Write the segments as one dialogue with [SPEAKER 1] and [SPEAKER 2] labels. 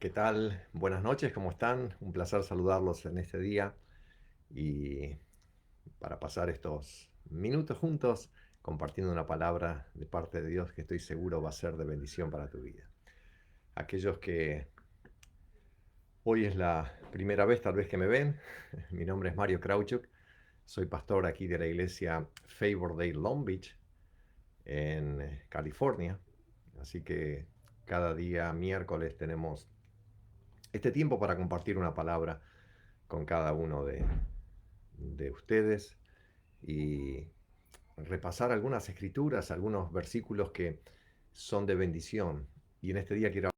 [SPEAKER 1] ¿Qué tal? Buenas noches, ¿cómo están? Un placer saludarlos en este día y para pasar estos minutos juntos compartiendo una palabra de parte de Dios que estoy seguro va a ser de bendición para tu vida. Aquellos que hoy es la primera vez tal vez que me ven, mi nombre es Mario Krauchuk, soy pastor aquí de la iglesia Favor Day Long Beach en California, así que cada día miércoles tenemos este tiempo para compartir una palabra con cada uno de ustedes y repasar algunas escrituras, algunos versículos que son de bendición. Y en este día quiero hablar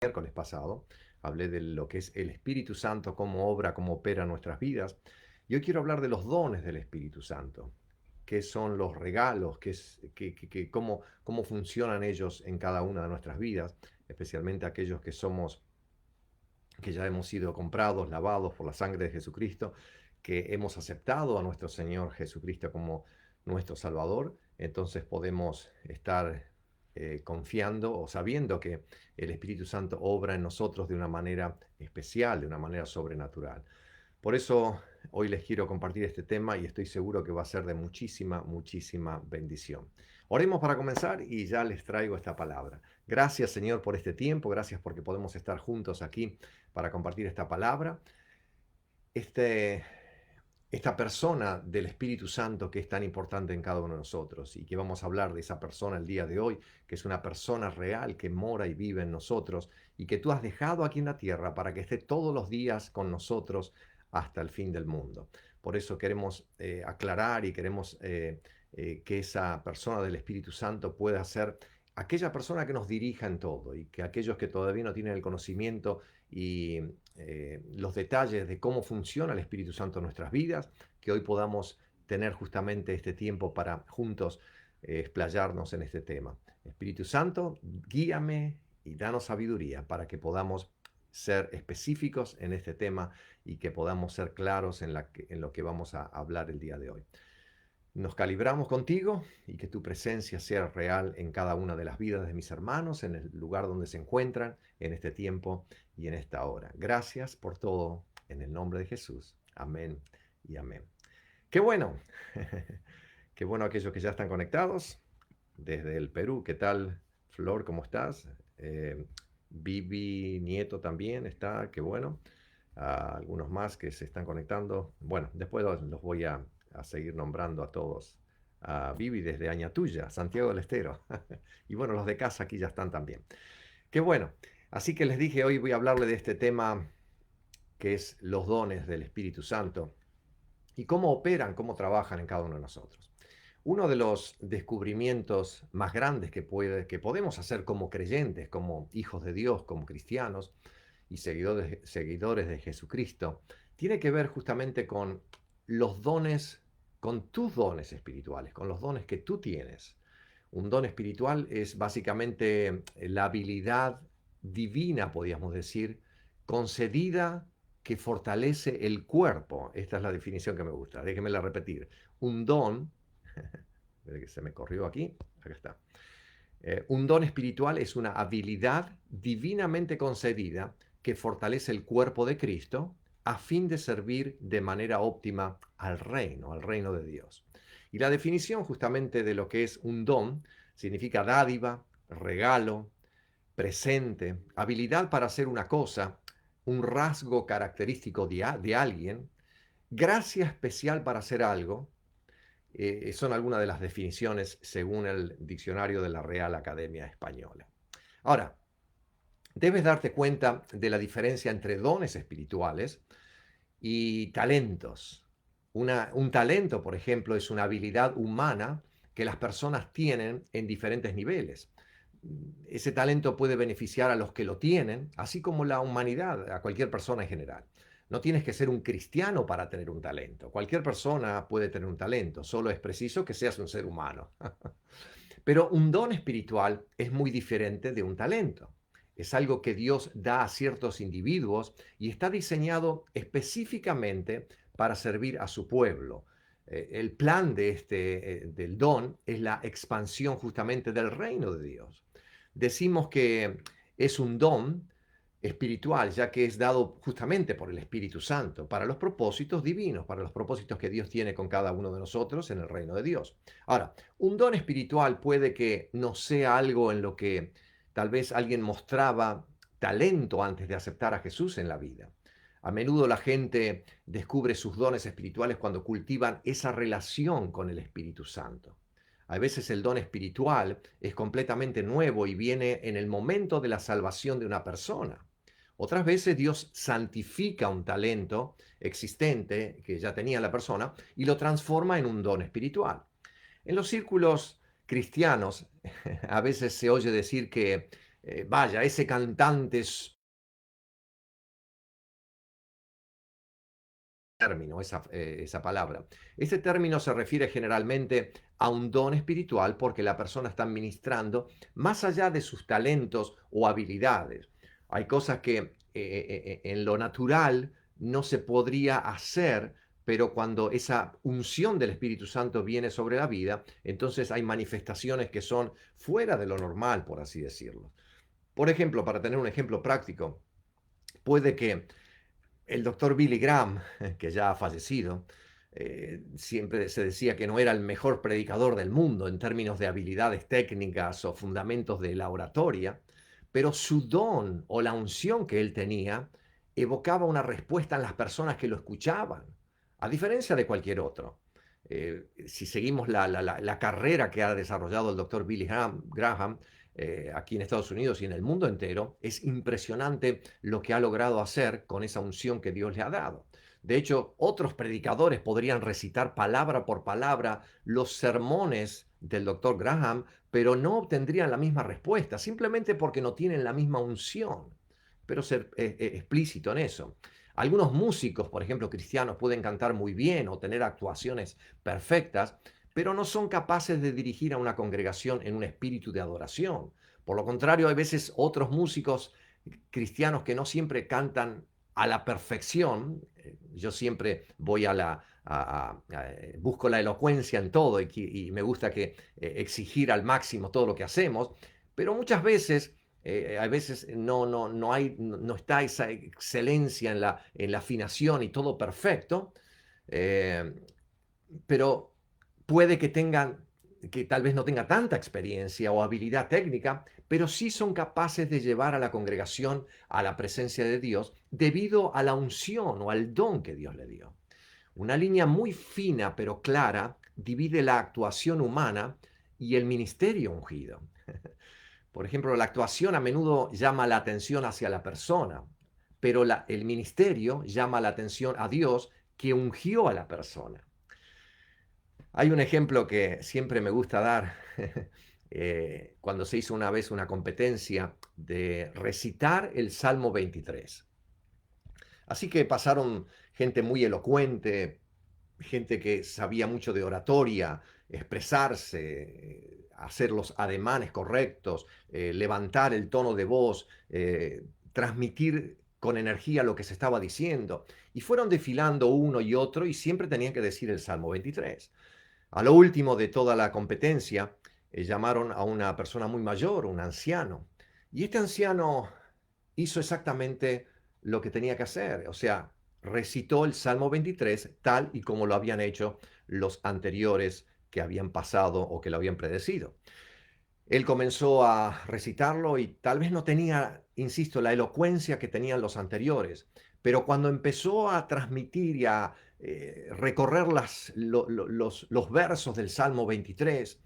[SPEAKER 1] el miércoles pasado, hablé de lo que es el Espíritu Santo, cómo obra, cómo opera en nuestras vidas. Y hoy quiero hablar de los dones del Espíritu Santo, qué son los regalos, cómo funcionan ellos en cada una de nuestras vidas, especialmente aquellos que ya hemos sido comprados, lavados por la sangre de Jesucristo, que hemos aceptado a nuestro Señor Jesucristo como nuestro Salvador, entonces podemos estar confiando o sabiendo que el Espíritu Santo obra en nosotros de una manera especial, de una manera sobrenatural. Por eso hoy les quiero compartir este tema y estoy seguro que va a ser de muchísima, muchísima bendición. Oremos para comenzar y ya les traigo esta palabra. Gracias, Señor, por este tiempo. Gracias porque podemos estar juntos aquí para compartir esta palabra. Este, esta persona del Espíritu Santo que es tan importante en cada uno de nosotros y que vamos a hablar de esa persona el día de hoy, que es una persona real que mora y vive en nosotros y que tú has dejado aquí en la tierra para que esté todos los días con nosotros hasta el fin del mundo. Por eso queremos aclarar y queremos que esa persona del Espíritu Santo pueda ser aquella persona que nos dirija en todo y que aquellos que todavía no tienen el conocimiento y los detalles de cómo funciona el Espíritu Santo en nuestras vidas, que hoy podamos tener justamente este tiempo para juntos explayarnos en este tema. Espíritu Santo, guíame y danos sabiduría para que podamos ser específicos en este tema y que podamos ser claros en lo que vamos a hablar el día de hoy. Nos calibramos contigo y que tu presencia sea real en cada una de las vidas de mis hermanos, en el lugar donde se encuentran, en este tiempo y en esta hora. Gracias por todo, en el nombre de Jesús. Amén y amén. Qué bueno, qué bueno aquellos que ya están conectados desde el Perú. ¿Qué tal, Flor? ¿Cómo estás? Vivi Nieto también está, qué bueno. Algunos más que se están conectando. Bueno, después los voy a seguir nombrando a todos. A Vivi desde Añatuya, Santiago del Estero. Y bueno, los de casa aquí ya están también. Qué bueno. Así que les dije, hoy voy a hablarle de este tema que es los dones del Espíritu Santo y cómo operan, cómo trabajan en cada uno de nosotros. Uno de los descubrimientos más grandes que podemos hacer como creyentes, como hijos de Dios, como cristianos y seguidores de Jesucristo, tiene que ver justamente con los dones, con tus dones espirituales, con los dones que tú tienes. Un don espiritual es básicamente la habilidad divina, podríamos decir, concedida que fortalece el cuerpo. Esta es la definición que me gusta. Déjenmela repetir. Un don, que se me corrió aquí, acá está. Un don espiritual es una habilidad divinamente concedida que fortalece el cuerpo de Cristo a fin de servir de manera óptima al reino de Dios. Y la definición justamente de lo que es un don significa dádiva, regalo, presente, habilidad para hacer una cosa, un rasgo característico de alguien, gracia especial para hacer algo, son algunas de las definiciones según el diccionario de la Real Academia Española. Ahora, debes darte cuenta de la diferencia entre dones espirituales y talentos. Un talento, por ejemplo, es una habilidad humana que las personas tienen en diferentes niveles. Ese talento puede beneficiar a los que lo tienen, así como la humanidad, a cualquier persona en general. No tienes que ser un cristiano para tener un talento. Cualquier persona puede tener un talento, solo es preciso que seas un ser humano. Pero un don espiritual es muy diferente de un talento. Es algo que Dios da a ciertos individuos y está diseñado específicamente para servir a su pueblo. El plan de del don es la expansión justamente del reino de Dios. Decimos que es un don espiritual, ya que es dado justamente por el Espíritu Santo, para los propósitos divinos, para los propósitos que Dios tiene con cada uno de nosotros en el reino de Dios. Ahora, un don espiritual puede que no sea algo en lo que tal vez alguien mostraba talento antes de aceptar a Jesús en la vida. A menudo la gente descubre sus dones espirituales cuando cultivan esa relación con el Espíritu Santo. A veces el don espiritual es completamente nuevo y viene en el momento de la salvación de una persona. Otras veces Dios santifica un talento existente que ya tenía la persona y lo transforma en un don espiritual. En los círculos cristianos a veces se oye decir que, vaya, ese cantante es término, esa palabra. Este término se refiere generalmente a un don espiritual porque la persona está ministrando más allá de sus talentos o habilidades. Hay cosas que en lo natural no se podría hacer, pero cuando esa unción del Espíritu Santo viene sobre la vida, entonces hay manifestaciones que son fuera de lo normal, por así decirlo. Por ejemplo, para tener un ejemplo práctico, puede que el doctor Billy Graham, que ya ha fallecido, siempre se decía que no era el mejor predicador del mundo en términos de habilidades técnicas o fundamentos de la oratoria, pero su don o la unción que él tenía evocaba una respuesta en las personas que lo escuchaban, a diferencia de cualquier otro. Si seguimos la carrera que ha desarrollado el doctor Billy Graham, aquí en Estados Unidos y en el mundo entero, es impresionante lo que ha logrado hacer con esa unción que Dios le ha dado. De hecho, otros predicadores podrían recitar palabra por palabra los sermones del doctor Graham, pero no obtendrían la misma respuesta, simplemente porque no tienen la misma unción. Pero ser explícito en eso. Algunos músicos, por ejemplo, cristianos, pueden cantar muy bien o tener actuaciones perfectas, pero no son capaces de dirigir a una congregación en un espíritu de adoración. Por lo contrario, hay veces otros músicos cristianos que no siempre cantan a la perfección. Yo siempre voy busco la elocuencia en todo y me gusta exigir al máximo todo lo que hacemos, pero muchas veces a veces no está esa excelencia en la afinación y todo perfecto, eh, pero puede que tal vez no tenga tanta experiencia o habilidad técnica, pero sí son capaces de llevar a la congregación a la presencia de Dios debido a la unción o al don que Dios le dio. Una línea muy fina pero clara divide la actuación humana y el ministerio ungido. Por ejemplo, la actuación a menudo llama la atención hacia la persona, pero el ministerio llama la atención a Dios que ungió a la persona. Hay un ejemplo que siempre me gusta dar cuando se hizo una vez una competencia de recitar el Salmo 23. Así que pasaron gente muy elocuente, gente que sabía mucho de oratoria, expresarse, hacer los ademanes correctos, levantar el tono de voz, transmitir con energía lo que se estaba diciendo. Y fueron desfilando uno y otro y siempre tenían que decir el Salmo 23. A lo último de toda la competencia, llamaron a una persona muy mayor, un anciano. Y este anciano hizo exactamente lo que tenía que hacer. O sea, recitó el Salmo 23 tal y como lo habían hecho los anteriores que habían pasado o que lo habían predecido. Él comenzó a recitarlo y tal vez no tenía, insisto, la elocuencia que tenían los anteriores, pero cuando empezó a transmitir y a recorrer los versos del Salmo 23,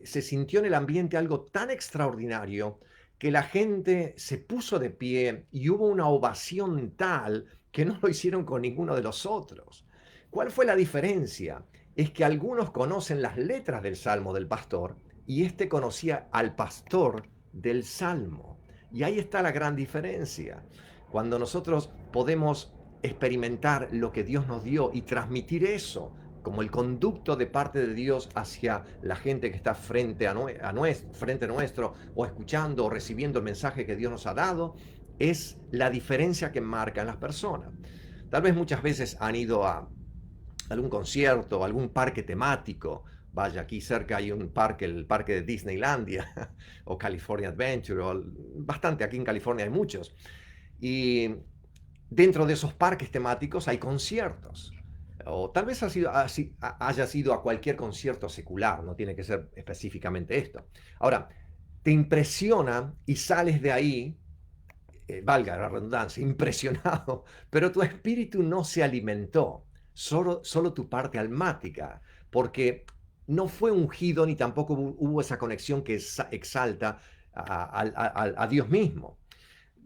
[SPEAKER 1] se sintió en el ambiente algo tan extraordinario que la gente se puso de pie y hubo una ovación tal que no lo hicieron con ninguno de los otros. ¿Cuál fue la diferencia? Es que algunos conocen las letras del Salmo del pastor y este conocía al pastor del Salmo. Y ahí está la gran diferencia. Cuando nosotros podemos experimentar lo que Dios nos dio y transmitir eso como el conducto de parte de Dios hacia la gente que está frente nuestro o escuchando o recibiendo el mensaje que Dios nos ha dado, es la diferencia que marcan las personas. Tal vez muchas veces han ido a algún concierto, algún parque temático. Vaya, aquí cerca hay un parque, el parque de Disneylandia o California Adventure, bastante, aquí en California hay muchos. Y dentro de esos parques temáticos hay conciertos. O tal vez haya sido a cualquier concierto secular, no tiene que ser específicamente esto. Ahora, te impresiona y sales de ahí, valga la redundancia, impresionado, pero tu espíritu no se alimentó, solo tu parte almática, porque no fue ungido ni tampoco hubo esa conexión que exalta a Dios mismo.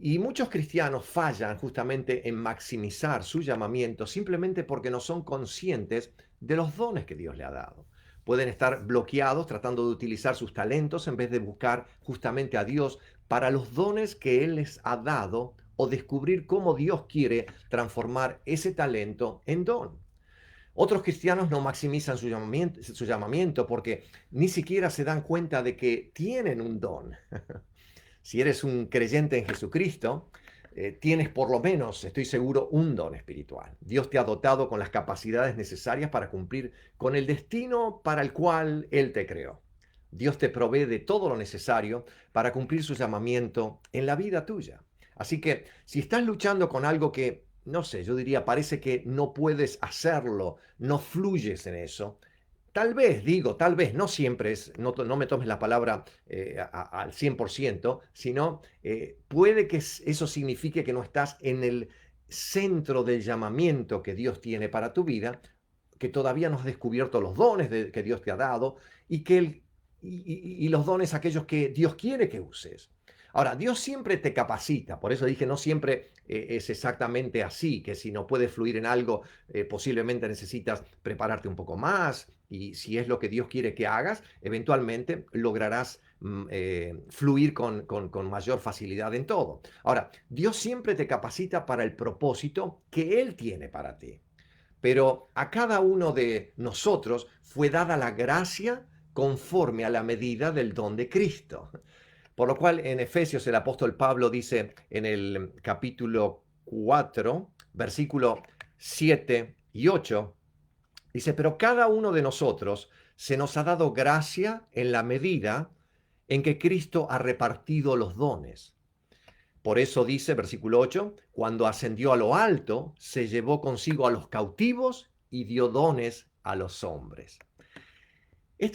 [SPEAKER 1] Y muchos cristianos fallan justamente en maximizar su llamamiento simplemente porque no son conscientes de los dones que Dios le ha dado. Pueden estar bloqueados tratando de utilizar sus talentos en vez de buscar justamente a Dios para los dones que Él les ha dado o descubrir cómo Dios quiere transformar ese talento en don. Otros cristianos no maximizan su llamamiento porque ni siquiera se dan cuenta de que tienen un don. Si eres un creyente en Jesucristo, tienes por lo menos, estoy seguro, un don espiritual. Dios te ha dotado con las capacidades necesarias para cumplir con el destino para el cual Él te creó. Dios te provee de todo lo necesario para cumplir su llamamiento en la vida tuya. Así que si estás luchando con algo que, no sé, yo diría, parece que no puedes hacerlo, no fluyes en eso, tal vez, no siempre no me tomes la palabra al 100%, sino puede que eso signifique que no estás en el centro del llamamiento que Dios tiene para tu vida, que todavía no has descubierto los dones que Dios te ha dado y, y los dones aquellos que Dios quiere que uses. Ahora, Dios siempre te capacita, por eso dije, no siempre es exactamente así, que si no puedes fluir en algo, posiblemente necesitas prepararte un poco más, y si es lo que Dios quiere que hagas, eventualmente lograrás fluir con mayor facilidad en todo. Ahora, Dios siempre te capacita para el propósito que Él tiene para ti, pero a cada uno de nosotros fue dada la gracia conforme a la medida del don de Cristo. Por lo cual en Efesios el apóstol Pablo dice en el capítulo 4, versículo 7 y 8, dice, pero cada uno de nosotros se nos ha dado gracia en la medida en que Cristo ha repartido los dones. Por eso dice, versículo 8, cuando ascendió a lo alto, se llevó consigo a los cautivos y dio dones a los hombres. En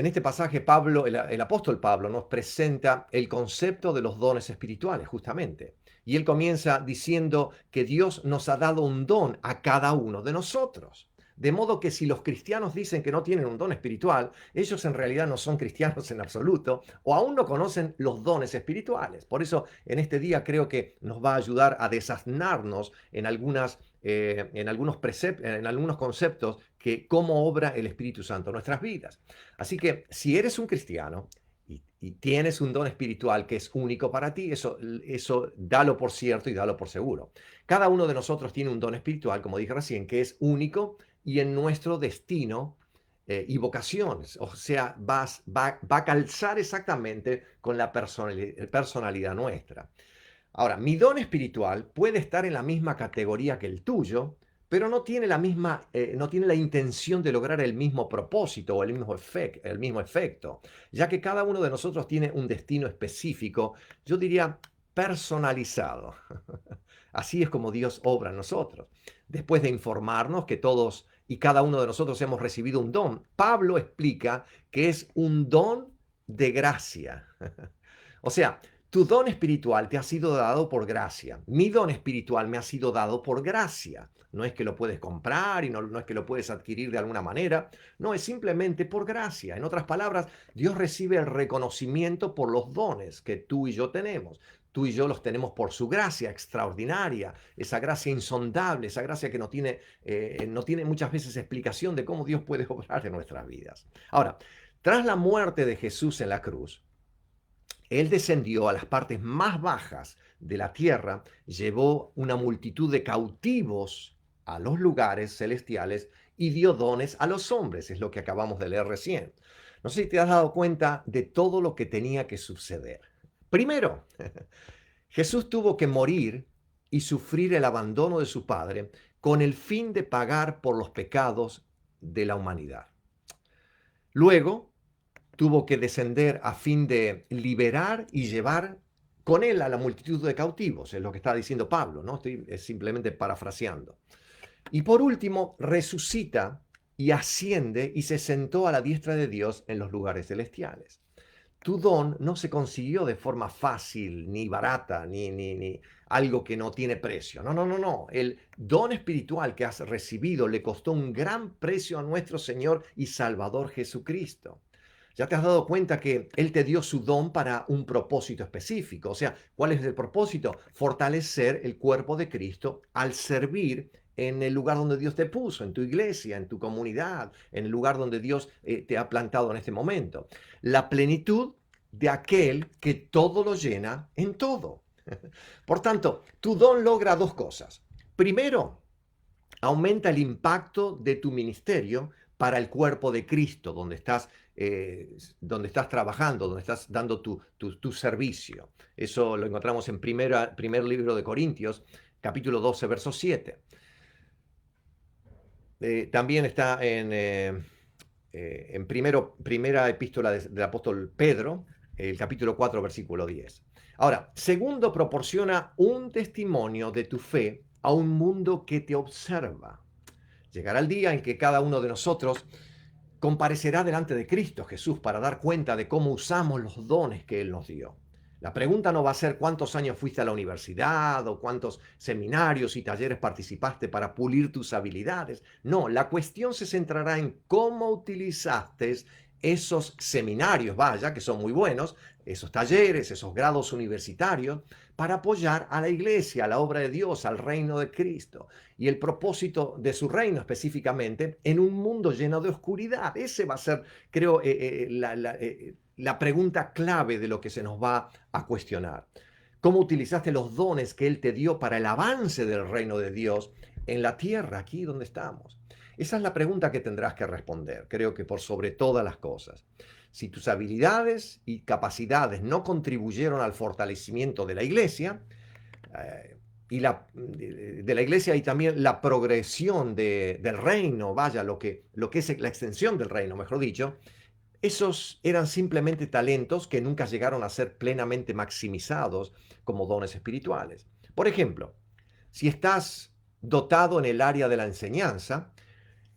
[SPEAKER 1] este pasaje Pablo, el apóstol Pablo nos presenta el concepto de los dones espirituales, justamente. Y él comienza diciendo que Dios nos ha dado un don a cada uno de nosotros. De modo que si los cristianos dicen que no tienen un don espiritual, ellos en realidad no son cristianos en absoluto o aún no conocen los dones espirituales. Por eso en este día creo que nos va a ayudar a desasnarnos en algunos conceptos que cómo obra el Espíritu Santo en nuestras vidas. Así que si eres un cristiano y tienes un don espiritual que es único para ti, eso dalo por cierto y dalo por seguro. Cada uno de nosotros tiene un don espiritual, como dije recién, que es único y en nuestro destino y vocaciones. O sea, va a calzar exactamente con la personalidad nuestra. Ahora, mi don espiritual puede estar en la misma categoría que el tuyo, pero no tiene no tiene la intención de lograr el mismo propósito o el mismo efecto, ya que cada uno de nosotros tiene un destino específico, yo diría personalizado. Así es como Dios obra en nosotros. Después de informarnos que todos y cada uno de nosotros hemos recibido un don, Pablo explica que es un don de gracia. O sea, tu don espiritual te ha sido dado por gracia. Mi don espiritual me ha sido dado por gracia. No es que lo puedes comprar y no es que lo puedes adquirir de alguna manera. No, es simplemente por gracia. En otras palabras, Dios recibe el reconocimiento por los dones que tú y yo tenemos. Tú y yo los tenemos por su gracia extraordinaria, esa gracia insondable, esa gracia que no tiene muchas veces explicación de cómo Dios puede obrar en nuestras vidas. Ahora, tras la muerte de Jesús en la cruz, Él descendió a las partes más bajas de la tierra, llevó una multitud de cautivos a los lugares celestiales y dio dones a los hombres, es lo que acabamos de leer recién. No sé si te has dado cuenta de todo lo que tenía que suceder. Primero, Jesús tuvo que morir y sufrir el abandono de su Padre con el fin de pagar por los pecados de la humanidad. Luego tuvo que descender a fin de liberar y llevar con él a la multitud de cautivos, es lo que está diciendo Pablo, ¿no? Estoy simplemente parafraseando. Y por último, resucita y asciende y se sentó a la diestra de Dios en los lugares celestiales. Tu don no se consiguió de forma fácil, ni barata, ni algo que no tiene precio. No, no, no, no. El don espiritual que has recibido le costó un gran precio a nuestro Señor y Salvador Jesucristo. Ya te has dado cuenta que Él te dio su don para un propósito específico. O sea, ¿cuál es el propósito? Fortalecer el cuerpo de Cristo al servir en el lugar donde Dios te puso, en tu iglesia, en tu comunidad, en el lugar donde Dios te ha plantado en este momento. La plenitud de aquel que todo lo llena en todo. Por tanto, tu don logra dos cosas. Primero, aumenta el impacto de tu ministerio para el cuerpo de Cristo, donde estás trabajando, donde estás dando tu servicio. Eso lo encontramos en primer libro de Corintios, capítulo 12, verso 7. También está en primera epístola del apóstol Pedro, el capítulo 4, versículo 10. Ahora, segundo, proporciona un testimonio de tu fe a un mundo que te observa. Llegará el día en que cada uno de nosotros comparecerá delante de Cristo Jesús para dar cuenta de cómo usamos los dones que Él nos dio. La pregunta no va a ser cuántos años fuiste a la universidad o cuántos seminarios y talleres participaste para pulir tus habilidades. No, la cuestión se centrará en cómo utilizaste esos seminarios, vaya, que son muy buenos, esos talleres, esos grados universitarios, para apoyar a la iglesia, a la obra de Dios, al reino de Cristo y el propósito de su reino específicamente en un mundo lleno de oscuridad. Ese va a ser, creo, la pregunta clave de lo que se nos va a cuestionar. ¿Cómo utilizaste los dones que Él te dio para el avance del reino de Dios en la tierra, aquí donde estamos? Esa es la pregunta que tendrás que responder, creo que por sobre todas las cosas. Si tus habilidades y capacidades no contribuyeron al fortalecimiento de la iglesia, de la iglesia y también la progresión del reino, vaya, lo que es la extensión del reino, mejor dicho, esos eran simplemente talentos que nunca llegaron a ser plenamente maximizados como dones espirituales. Por ejemplo, si estás dotado en el área de la enseñanza,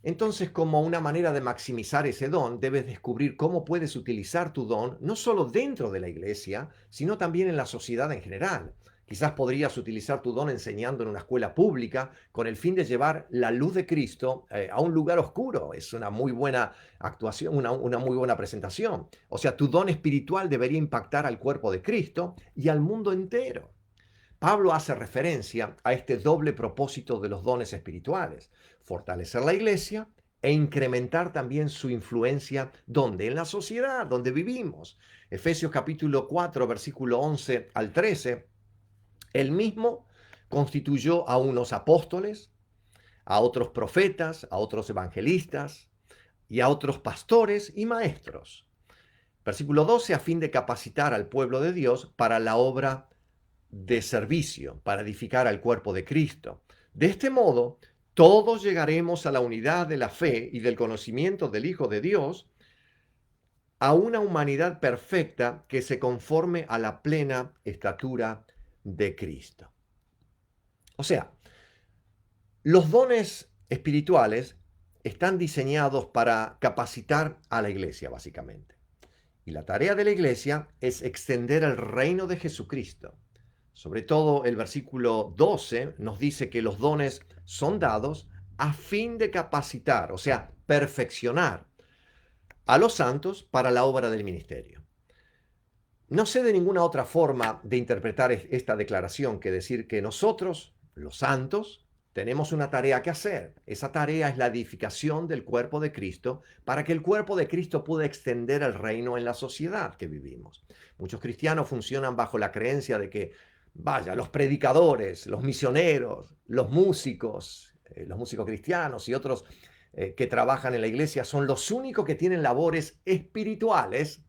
[SPEAKER 1] entonces, como una manera de maximizar ese don, debes descubrir cómo puedes utilizar tu don, no solo dentro de la iglesia, sino también en la sociedad en general. Quizás podrías utilizar tu don enseñando en una escuela pública con el fin de llevar la luz de Cristo a un lugar oscuro. Es una muy buena actuación, una muy buena presentación. O sea, tu don espiritual debería impactar al cuerpo de Cristo y al mundo entero. Pablo hace referencia a este doble propósito de los dones espirituales: fortalecer la iglesia e incrementar también su influencia donde, en la sociedad donde vivimos. Efesios capítulo 4, versículo 11 al 13, él mismo constituyó a unos apóstoles, a otros profetas, a otros evangelistas y a otros pastores y maestros. Versículo 12, a fin de capacitar al pueblo de Dios para la obra de servicio, para edificar al cuerpo de Cristo. De este modo, todos llegaremos a la unidad de la fe y del conocimiento del Hijo de Dios, a una humanidad perfecta que se conforme a la plena estatura de Cristo. O sea, los dones espirituales están diseñados para capacitar a la iglesia, básicamente. Y la tarea de la iglesia es extender el reino de Jesucristo. Sobre todo el versículo 12 nos dice que los dones son dados a fin de capacitar, o sea, perfeccionar a los santos para la obra del ministerio. No sé de ninguna otra forma de interpretar esta declaración que decir que nosotros, los santos, tenemos una tarea que hacer. Esa tarea es la edificación del cuerpo de Cristo para que el cuerpo de Cristo pueda extender el reino en la sociedad que vivimos. Muchos cristianos funcionan bajo la creencia de que, vaya, los predicadores, los misioneros, los músicos cristianos y otros que trabajan en la iglesia son los únicos que tienen labores espirituales,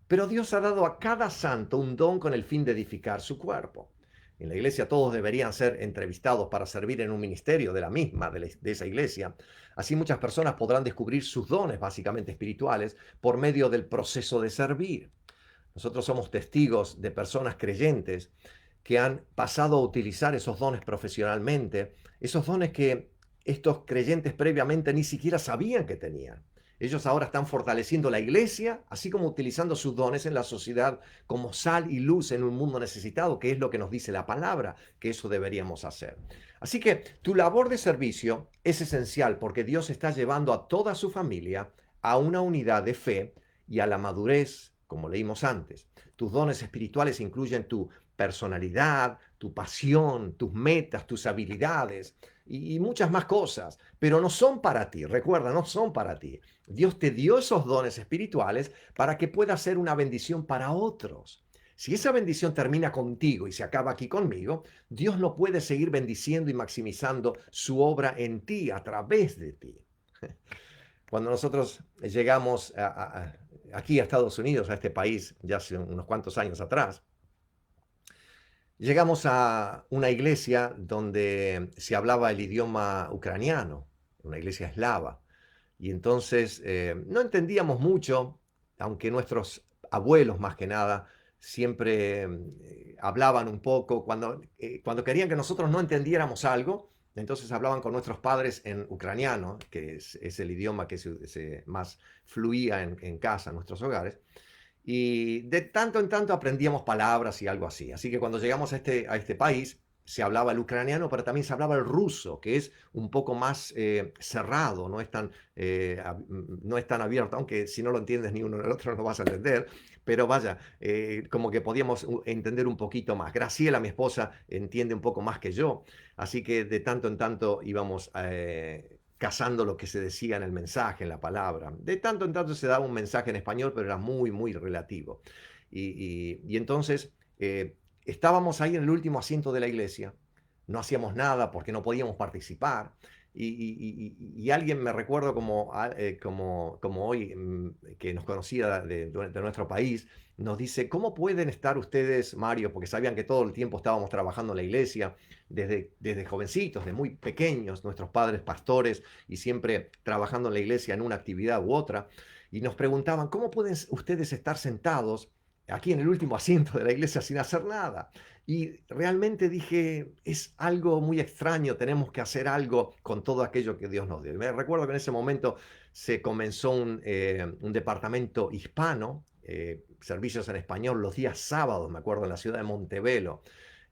[SPEAKER 1] pero Dios ha dado a cada santo un don con el fin de edificar su cuerpo. En la iglesia todos deberían ser entrevistados para servir en un ministerio de la misma, de esa iglesia. Así muchas personas podrán descubrir sus dones básicamente espirituales por medio del proceso de servir. Nosotros somos testigos de personas creyentes que han pasado a utilizar esos dones profesionalmente, esos dones que estos creyentes previamente ni siquiera sabían que tenían. Ellos ahora están fortaleciendo la iglesia, así como utilizando sus dones en la sociedad como sal y luz en un mundo necesitado, que es lo que nos dice la palabra, que eso deberíamos hacer. Así que tu labor de servicio es esencial porque Dios está llevando a toda su familia a una unidad de fe y a la madurez, como leímos antes. Tus dones espirituales incluyen tu personalidad, tu pasión, tus metas, tus habilidades y muchas más cosas, pero no son para ti, recuerda, no son para ti. Dios te dio esos dones espirituales para que puedas ser una bendición para otros. Si esa bendición termina contigo y se acaba aquí conmigo, Dios no puede seguir bendiciendo y maximizando su obra en ti, a través de ti. Cuando nosotros llegamos aquí a Estados Unidos, a este país, ya hace unos cuantos años atrás, llegamos a una iglesia donde se hablaba el idioma ucraniano, una iglesia eslava. Y entonces no entendíamos mucho, aunque nuestros abuelos más que nada siempre hablaban un poco. Cuando querían que nosotros no entendiéramos algo, entonces hablaban con nuestros padres en ucraniano, que es el idioma que más fluía en casa, en nuestros hogares. Y de tanto en tanto aprendíamos palabras y algo así. Así que cuando llegamos a este país, se hablaba el ucraniano, pero también se hablaba el ruso, que es un poco más cerrado, no es tan abierto, aunque si no lo entiendes ni uno ni el otro no vas a entender, pero vaya, como que podíamos entender un poquito más. Graciela, mi esposa, entiende un poco más que yo, así que de tanto en tanto íbamos cazando lo que se decía en el mensaje, en la palabra. De tanto en tanto se daba un mensaje en español, pero era muy, muy relativo. Y entonces estábamos ahí en el último asiento de la iglesia, no hacíamos nada porque no podíamos participar. Y alguien me recuerdo como hoy, que nos conocía de nuestro país, nos dice, ¿cómo pueden estar ustedes, Mario? Porque sabían que todo el tiempo estábamos trabajando en la iglesia, desde jovencitos, de muy pequeños, nuestros padres pastores y siempre trabajando en la iglesia en una actividad u otra. Y nos preguntaban, ¿cómo pueden ustedes estar sentados aquí en el último asiento de la iglesia sin hacer nada? Y realmente dije, es algo muy extraño, tenemos que hacer algo con todo aquello que Dios nos dio. Me recuerdo que en ese momento se comenzó un departamento hispano, servicios en español los días sábados, me acuerdo, en la ciudad de Montebello.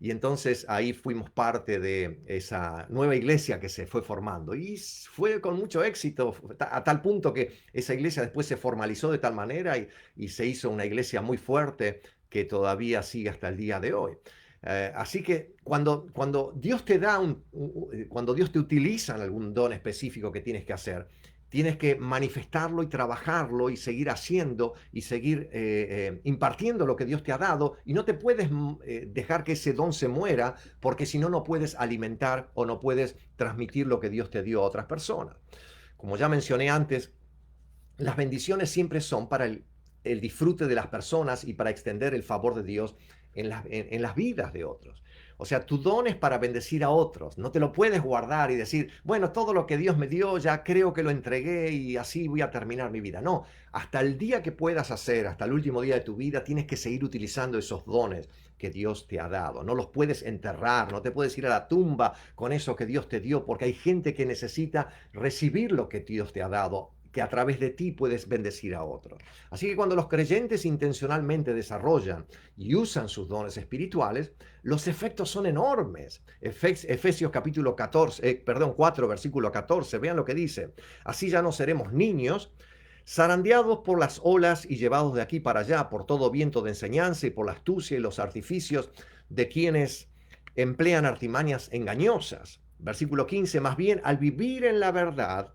[SPEAKER 1] Y entonces ahí fuimos parte de esa nueva iglesia que se fue formando. Y fue con mucho éxito, a tal punto que esa iglesia después se formalizó de tal manera y se hizo una iglesia muy fuerte que todavía sigue hasta el día de hoy. Así que cuando Dios te da cuando Dios te utiliza en algún don específico que tienes que hacer, tienes que manifestarlo y trabajarlo y seguir haciendo y seguir impartiendo lo que Dios te ha dado, y no te puedes dejar que ese don se muera, porque si no, no puedes alimentar o no puedes transmitir lo que Dios te dio a otras personas. Como ya mencioné antes, las bendiciones siempre son para el disfrute de las personas y para extender el favor de Dios en las vidas de otros. O sea, tu don es para bendecir a otros. No te lo puedes guardar y decir, bueno, todo lo que Dios me dio ya creo que lo entregué y así voy a terminar mi vida. No, hasta el día que puedas hacer, hasta el último día de tu vida, tienes que seguir utilizando esos dones que Dios te ha dado. No los puedes enterrar, no te puedes ir a la tumba con eso que Dios te dio, porque hay gente que necesita recibir lo que Dios te ha dado, que a través de ti puedes bendecir a otros. Así que cuando los creyentes intencionalmente desarrollan y usan sus dones espirituales, los efectos son enormes. Efesios capítulo 4, versículo 14, vean lo que dice. Así ya no seremos niños, zarandeados por las olas y llevados de aquí para allá por todo viento de enseñanza y por la astucia y los artificios de quienes emplean artimañas engañosas. Versículo 15, más bien, al vivir la verdad,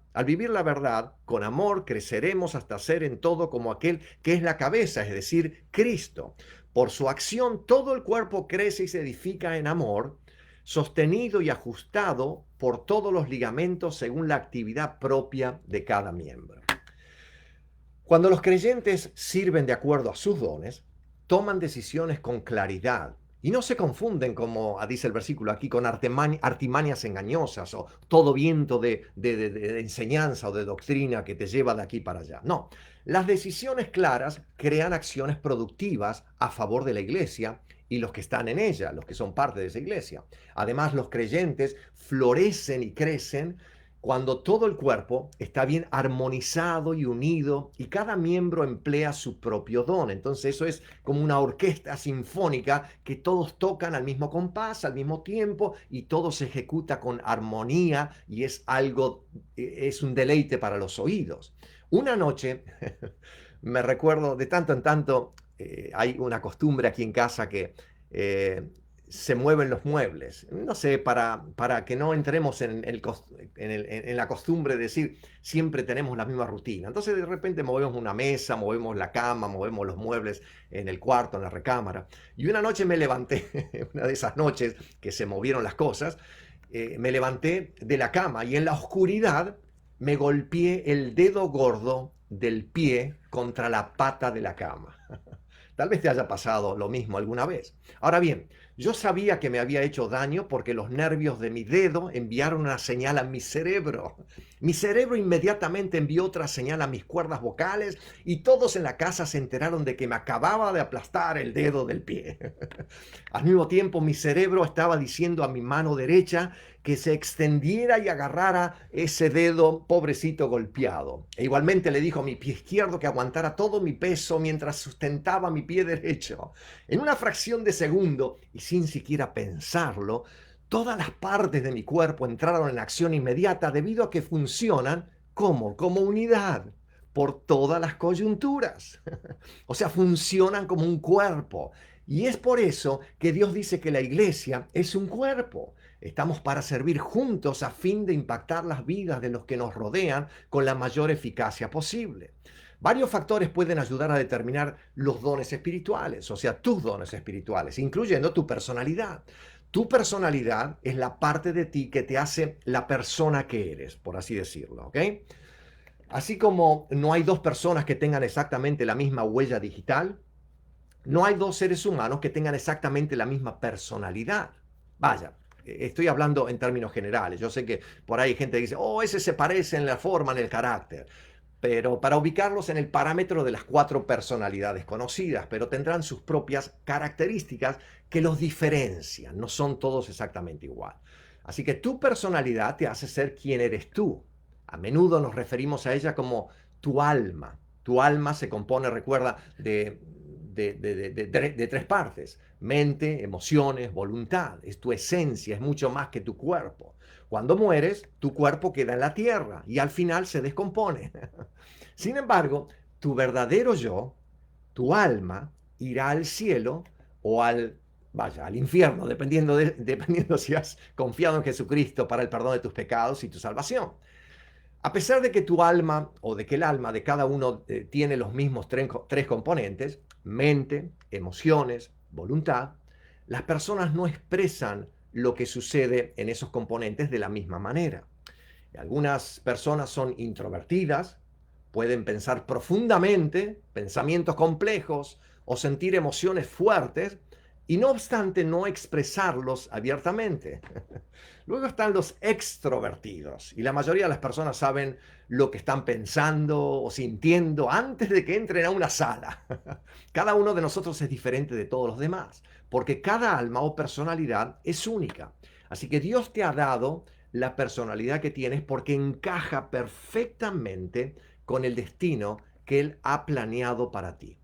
[SPEAKER 1] con amor creceremos hasta ser en todo como aquel que es la cabeza, es decir, Cristo. Por su acción todo el cuerpo crece y se edifica en amor, sostenido y ajustado por todos los ligamentos según la actividad propia de cada miembro. Cuando los creyentes sirven de acuerdo a sus dones, toman decisiones con claridad Y no se confunden, como dice el versículo aquí, con artimañas engañosas o todo viento de enseñanza o de doctrina que te lleva de aquí para allá. No, las decisiones claras crean acciones productivas a favor de la iglesia y los que están en ella, los que son parte de esa iglesia. Además, los creyentes florecen y crecen cuando todo el cuerpo está bien armonizado y unido y cada miembro emplea su propio don. Entonces eso es como una orquesta sinfónica que todos tocan al mismo compás, al mismo tiempo y todo se ejecuta con armonía y es algo, es un deleite para los oídos. Una noche, me recuerdo de tanto en tanto, hay una costumbre aquí en casa que eh, se mueven los muebles. No sé, para que no entremos en la costumbre de decir siempre tenemos la misma rutina. Entonces de repente movemos una mesa, movemos la cama, movemos los muebles en el cuarto, en la recámara. Y una noche me levanté, una de esas noches que se movieron las cosas, me levanté de la cama y en la oscuridad me golpeé el dedo gordo del pie contra la pata de la cama. Tal vez te haya pasado lo mismo alguna vez. Ahora bien, yo sabía que me había hecho daño porque los nervios de mi dedo enviaron una señal a mi cerebro. Mi cerebro inmediatamente envió otra señal a mis cuerdas vocales y todos en la casa se enteraron de que me acababa de aplastar el dedo del pie. Al mismo tiempo, mi cerebro estaba diciendo a mi mano derecha que se extendiera y agarrara ese dedo pobrecito golpeado. E igualmente le dijo a mi pie izquierdo que aguantara todo mi peso mientras sustentaba mi pie derecho. En una fracción de segundo, y sin siquiera pensarlo, todas las partes de mi cuerpo entraron en acción inmediata debido a que funcionan como unidad por todas las coyunturas. O sea, funcionan como un cuerpo. Y es por eso que Dios dice que la iglesia es un cuerpo. Estamos para servir juntos a fin de impactar las vidas de los que nos rodean con la mayor eficacia posible. Varios factores pueden ayudar a determinar los dones espirituales, o sea, tus dones espirituales, incluyendo tu personalidad. Tu personalidad es la parte de ti que te hace la persona que eres, por así decirlo, ¿ok? Así como no hay dos personas que tengan exactamente la misma huella digital, no hay dos seres humanos que tengan exactamente la misma personalidad. Vaya, estoy hablando en términos generales. Yo sé que por ahí hay gente que dice, oh, ese se parece en la forma, en el carácter. Pero para ubicarlos en el parámetro de las cuatro personalidades conocidas, pero tendrán sus propias características que los diferencian. No son todos exactamente igual. Así que tu personalidad te hace ser quien eres tú. A menudo nos referimos a ella como tu alma. Tu alma se compone, recuerda, de tres partes: mente, emociones, voluntad. Es tu esencia, es mucho más que tu cuerpo. Cuando mueres, tu cuerpo queda en la tierra y al final se descompone. Sin embargo, tu verdadero yo, tu alma, irá al cielo o al infierno, dependiendo si has confiado en Jesucristo para el perdón de tus pecados y tu salvación. A pesar de que tu alma o de que el alma de cada uno tiene los mismos tres componentes, mente, emociones, voluntad, las personas no expresan lo que sucede en esos componentes de la misma manera. Algunas personas son introvertidas, pueden pensar profundamente, pensamientos complejos o sentir emociones fuertes y no obstante no expresarlos abiertamente. Luego están los extrovertidos y la mayoría de las personas saben lo que están pensando o sintiendo antes de que entren a una sala. Cada uno de nosotros es diferente de todos los demás, porque cada alma o personalidad es única. Así que Dios te ha dado la personalidad que tienes porque encaja perfectamente con el destino que Él ha planeado para ti.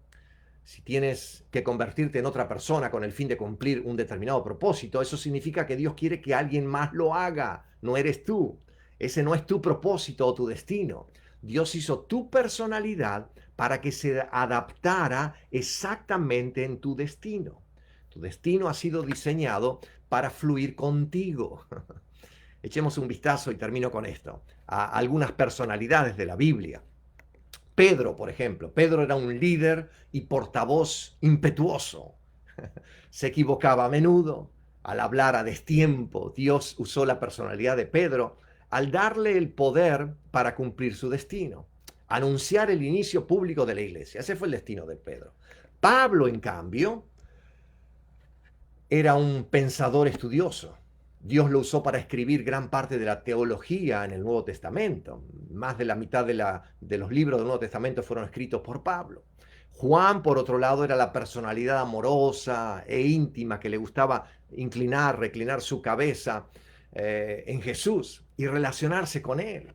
[SPEAKER 1] Si tienes que convertirte en otra persona con el fin de cumplir un determinado propósito, eso significa que Dios quiere que alguien más lo haga, no eres tú. Ese no es tu propósito o tu destino. Dios hizo tu personalidad para que se adaptara exactamente en tu destino. Tu destino ha sido diseñado para fluir contigo. Echemos un vistazo y termino con esto a algunas personalidades de la Biblia. Pedro, por ejemplo. Pedro era un líder y portavoz impetuoso. Se equivocaba a menudo. Al hablar a destiempo, Dios usó la personalidad de Pedro al darle el poder para cumplir su destino. Anunciar el inicio público de la iglesia. Ese fue el destino de Pedro. Pablo, en cambio, era un pensador estudioso. Dios lo usó para escribir gran parte de la teología en el Nuevo Testamento. Más de la mitad de los libros del Nuevo Testamento fueron escritos por Pablo. Juan, por otro lado, era la personalidad amorosa e íntima que le gustaba reclinar su cabeza en Jesús y relacionarse con él.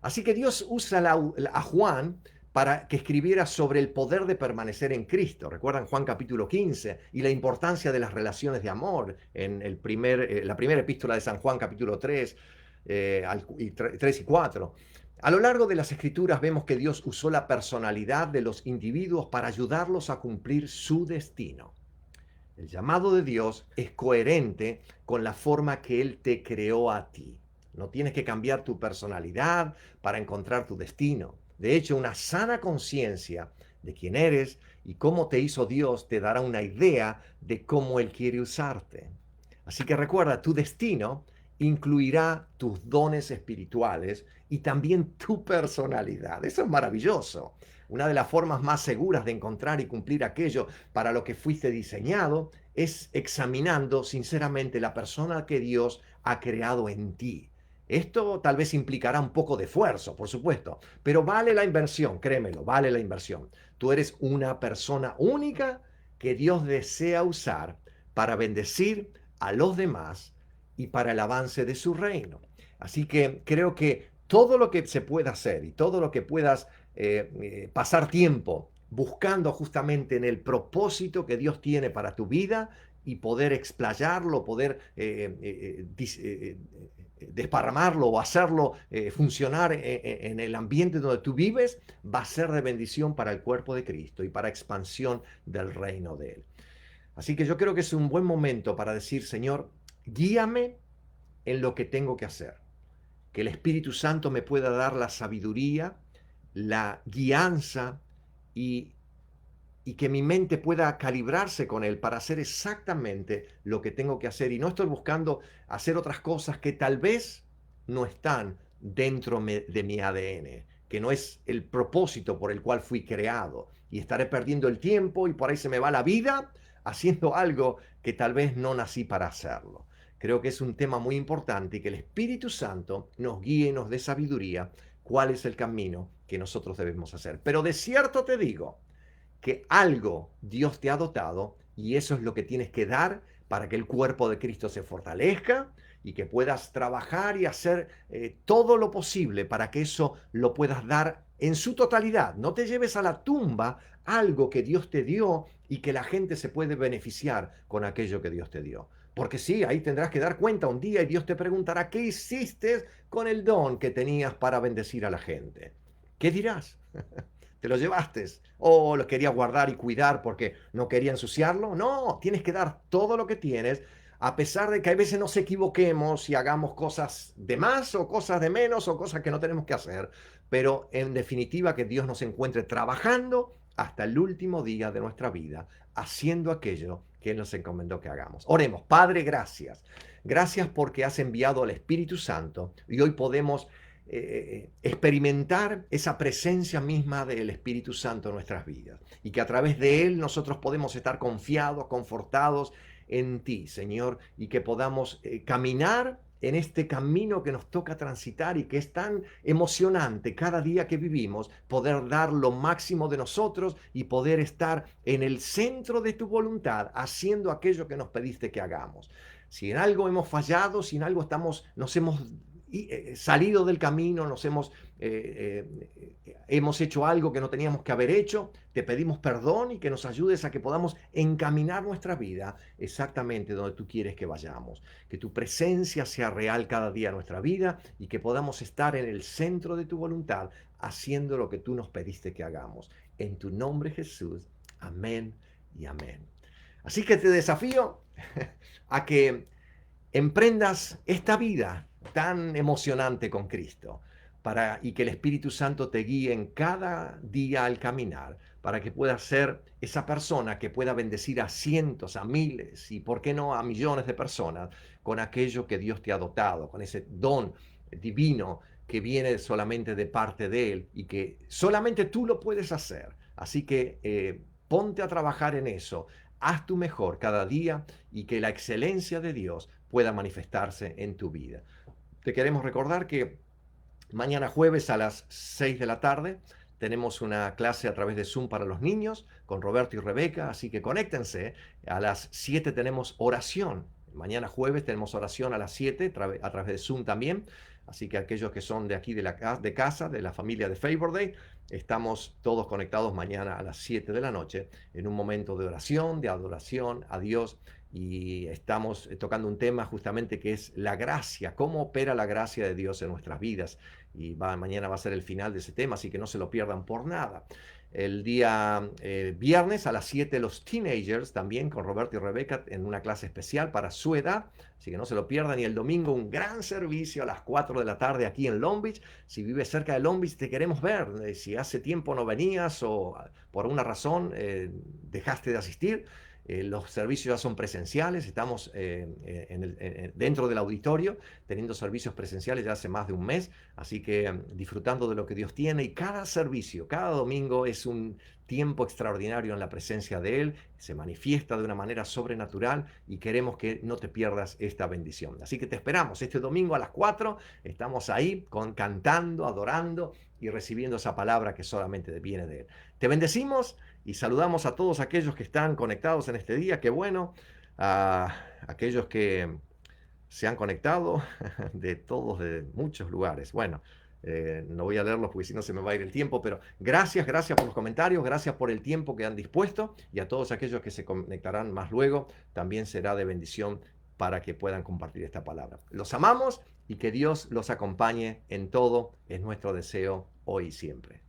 [SPEAKER 1] Así que Dios usa a Juan para que escribiera sobre el poder de permanecer en Cristo. Recuerdan Juan capítulo 15 y la importancia de las relaciones de amor en la primera epístola de San Juan capítulo 3, 3 y 4. A lo largo de las escrituras vemos que Dios usó la personalidad de los individuos para ayudarlos a cumplir su destino. El llamado de Dios es coherente con la forma que Él te creó a ti. No tienes que cambiar tu personalidad para encontrar tu destino. De hecho, una sana conciencia de quién eres y cómo te hizo Dios te dará una idea de cómo Él quiere usarte. Así que recuerda, tu destino incluirá tus dones espirituales y también tu personalidad. Eso es maravilloso. Una de las formas más seguras de encontrar y cumplir aquello para lo que fuiste diseñado es examinando sinceramente la persona que Dios ha creado en ti. Esto tal vez implicará un poco de esfuerzo, por supuesto, pero vale la inversión, créemelo, vale la inversión. Tú eres una persona única que Dios desea usar para bendecir a los demás y para el avance de su reino. Así que creo que todo lo que se pueda hacer y todo lo que puedas pasar tiempo buscando justamente en el propósito que Dios tiene para tu vida y poder explayarlo, poder desparramarlo o hacerlo funcionar en el ambiente donde tú vives, va a ser de bendición para el cuerpo de Cristo y para expansión del reino de Él. Así que yo creo que es un buen momento para decir, Señor, guíame en lo que tengo que hacer. Que el Espíritu Santo me pueda dar la sabiduría, la guianza y que mi mente pueda calibrarse con él para hacer exactamente lo que tengo que hacer. Y no estoy buscando hacer otras cosas que tal vez no están dentro de mi ADN, que no es el propósito por el cual fui creado. Y estaré perdiendo el tiempo y por ahí se me va la vida haciendo algo que tal vez no nací para hacerlo. Creo que es un tema muy importante y que el Espíritu Santo nos guíe y nos dé sabiduría cuál es el camino que nosotros debemos hacer. Pero de cierto te digo que algo Dios te ha dotado y eso es lo que tienes que dar para que el cuerpo de Cristo se fortalezca y que puedas trabajar y hacer todo lo posible para que eso lo puedas dar en su totalidad. No te lleves a la tumba algo que Dios te dio y que la gente se puede beneficiar con aquello que Dios te dio. Porque sí, ahí tendrás que dar cuenta un día y Dios te preguntará, ¿qué hiciste con el don que tenías para bendecir a la gente? ¿Qué dirás? ¿Te lo llevaste? ¿O lo querías guardar y cuidar porque no quería ensuciarlo? No, tienes que dar todo lo que tienes, a pesar de que a veces nos equivoquemos y hagamos cosas de más o cosas de menos o cosas que no tenemos que hacer, pero en definitiva que Dios nos encuentre trabajando hasta el último día de nuestra vida, haciendo aquello que Él nos encomendó que hagamos. Oremos, Padre, gracias. Gracias porque has enviado al Espíritu Santo y hoy podemos experimentar esa presencia misma del Espíritu Santo en nuestras vidas y que a través de Él nosotros podemos estar confiados, confortados en ti, Señor, y que podamos caminar en este camino que nos toca transitar y que es tan emocionante cada día que vivimos, poder dar lo máximo de nosotros y poder estar en el centro de tu voluntad, haciendo aquello que nos pediste que hagamos. Si en algo hemos fallado, si en algo nos hemos salido del camino, hemos hecho algo que no teníamos que haber hecho, te pedimos perdón y que nos ayudes a que podamos encaminar nuestra vida exactamente donde tú quieres que vayamos. Que tu presencia sea real cada día en nuestra vida y que podamos estar en el centro de tu voluntad, haciendo lo que tú nos pediste que hagamos. En tu nombre, Jesús. Amén y amén. Así que te desafío a que emprendas esta vida tan emocionante con Cristo y que el Espíritu Santo te guíe en cada día al caminar para que puedas ser esa persona que pueda bendecir a cientos, a miles y, por qué no, a millones de personas con aquello que Dios te ha dotado, con ese don divino que viene solamente de parte de Él y que solamente tú lo puedes hacer. Así que ponte a trabajar en eso. haz tu mejor cada día y que la excelencia de Dios pueda manifestarse en tu vida. Te queremos recordar que mañana jueves a las 6 de la tarde tenemos una clase a través de Zoom para los niños con Roberto y Rebeca, así que conéctense. A las 7 tenemos oración. Mañana jueves tenemos oración a las 7 a través de Zoom también. Así que aquellos que son de aquí de casa, de la familia de Favor Day, estamos todos conectados mañana a las 7 de la noche en un momento de oración, de adoración a Dios. Y estamos tocando un tema justamente que es la gracia, cómo opera la gracia de Dios en nuestras vidas. Y mañana va a ser el final de ese tema, así que no se lo pierdan por nada. El día viernes a las 7 los teenagers también con Roberto y Rebeca en una clase especial para su edad, así que no se lo pierdan. Y el domingo un gran servicio a las 4 de la tarde aquí en Long Beach. Si vives cerca de Long Beach te queremos ver. Si hace tiempo no venías o por una razón dejaste de asistir, los servicios ya son presenciales, estamos dentro del auditorio teniendo servicios presenciales ya hace más de un mes, así que disfrutando de lo que Dios tiene, y cada servicio, cada domingo es un tiempo extraordinario en la presencia de Él, se manifiesta de una manera sobrenatural y queremos que no te pierdas esta bendición. Así que te esperamos este domingo a las 4, estamos ahí cantando, adorando y recibiendo esa palabra que solamente viene de Él. Te bendecimos y saludamos a todos aquellos que están conectados en este día. Qué bueno. A aquellos que se han conectado de todos, de muchos lugares. Bueno, no voy a leerlos porque si no se me va a ir el tiempo, pero gracias por los comentarios, gracias por el tiempo que han dispuesto, y a todos aquellos que se conectarán más luego, también será de bendición para que puedan compartir esta palabra. Los amamos y que Dios los acompañe en todo, es nuestro deseo hoy y siempre.